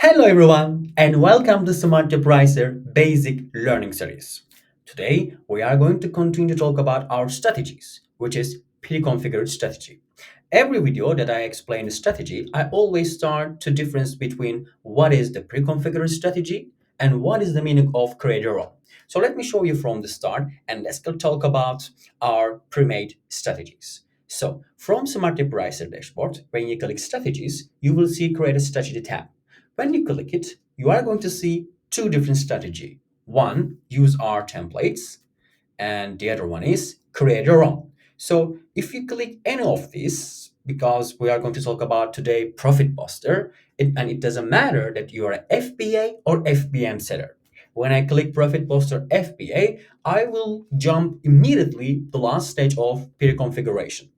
Hello everyone and welcome to SmartRepricer Basic Learning Series. Today we are going to continue to talk about our strategies, which is pre-configured strategy. Every video that I explain the strategy, I always start to difference between what is the pre-configured strategy and what is the meaning of create your own. So let me show you from the start and let's go talk about our pre-made strategies. So from SmartRepricer dashboard, when you click strategies, you will see create a strategy tab. When you click it, you are going to see two different strategy. One, use our templates, and the other one is create your own. So if you click any of these, because we are going to talk about today profit buster, and it doesn't matter that you are an FBA or FBM seller. When I click profit buster FBA, I will jump immediately to the last stage of peer configuration.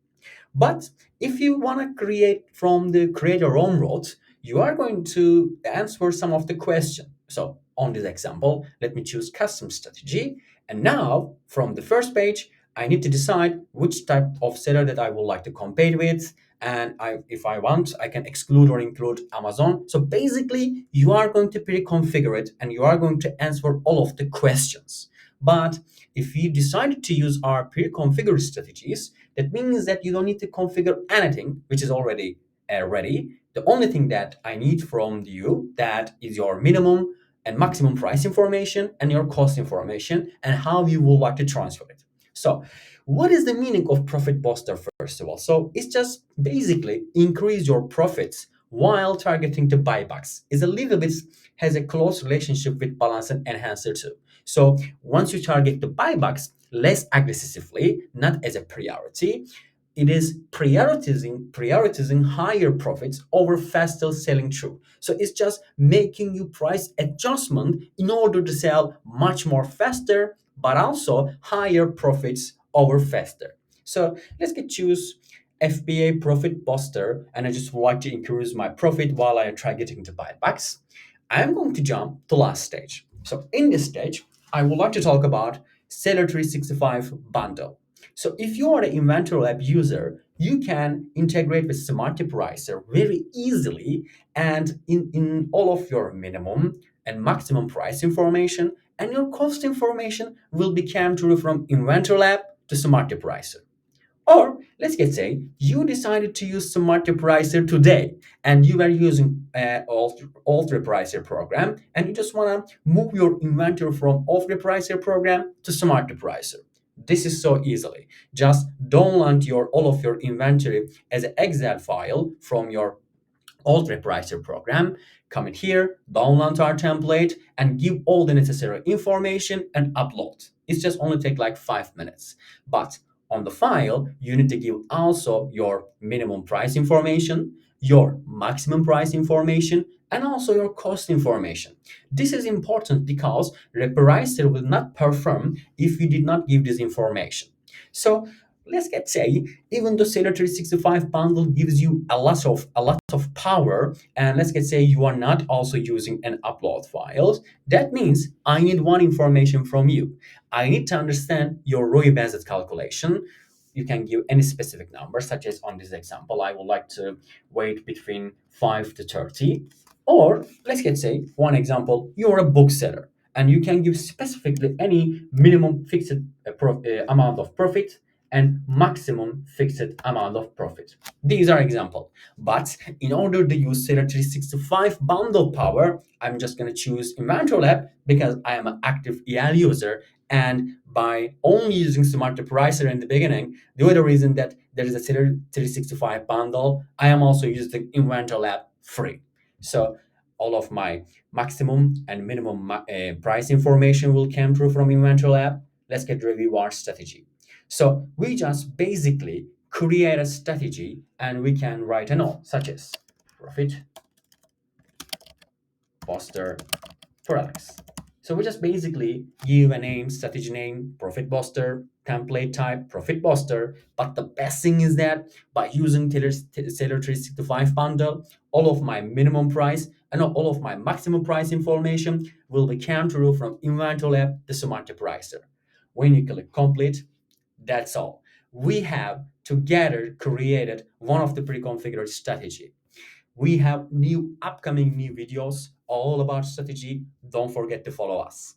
But if you want to create from the create your own route, you are going to answer some of the question. So on this example, let me choose custom strategy. And now from the first page, I need to decide which type of seller that I would like to compete with. And if I want, I can exclude or include Amazon. So basically, you are going to pre-configure it and you are going to answer all of the questions. But if you decided to use our pre-configured strategies, that means that you don't need to configure anything which is already ready. The only thing that I need from you that is your minimum and maximum price information and your cost information and how you would like to transfer it. So, what is the meaning of profit booster first of all? So, it's just basically increase your profits while targeting the buybacks. Is a little bit has a close relationship with balance and enhancer too. So, once you target the buybacks, less aggressively, not as a priority. It is prioritizing higher profits over faster selling through. So it's just making you price adjustment in order to sell much more faster, but also higher profits over faster. So let's get choose FBA profit buster, and I just would like to increase my profit while I try getting to buybacks. I'm going to jump to last stage. So in this stage, I would like to talk about Seller 365 bundle. So if you are an InventoryLab user, you can integrate with SmartRepricer very easily and in all of your minimum and maximum price information and your cost information will be came through from InventoryLab to SmartRepricer. Or let's get say you decided to use Smart Repricer today and you were using Alt Repricer program and you just want to move your inventory from Alt Repricer program to Smart Repricer. This is so easily. Just download your all of your inventory as an Excel file from your Alt Repricer program. Come in here, download our template, and give all the necessary information and upload. It's just only take like 5 minutes. But on the file, you need to give also your minimum price information, your maximum price information, and also your cost information. This is important because Repricer will not perform if you did not give this information. So let's get say even though Sailor 365 bundle gives you a lot of power, and let's get say you are not also using an upload files, that means I need one information from you. I need to understand your ROI-based calculation. You can give any specific number, such as on this example, I would like to weight between 5 to 30. Or let's get say one example, you're a bookseller and you can give specifically any minimum fixed amount of profit and maximum fixed amount of profit. These are example. But in order to use Seller 365 bundle power, I'm just going to choose InventoryLab because I am an active EL user. And by only using Smart Repricer in the beginning, the other reason that there is a Seller 365 bundle, I am also using InventoryLab free. So all of my maximum and minimum price information will come through from InventoryLab. Let's get review our strategy. So we just basically create a strategy and we can write a note such as profit buster products. So we just basically give a name, strategy name, profit buster, template type, profit buster. But the best thing is that by using Seller 365 bundle, all of my minimum price and all of my maximum price information will be came through from InventoryLab, the Smart Repricer. When you click complete, that's all. We have together created one of the pre-configured strategy. We have new upcoming new videos all about strategy. Don't forget to follow us.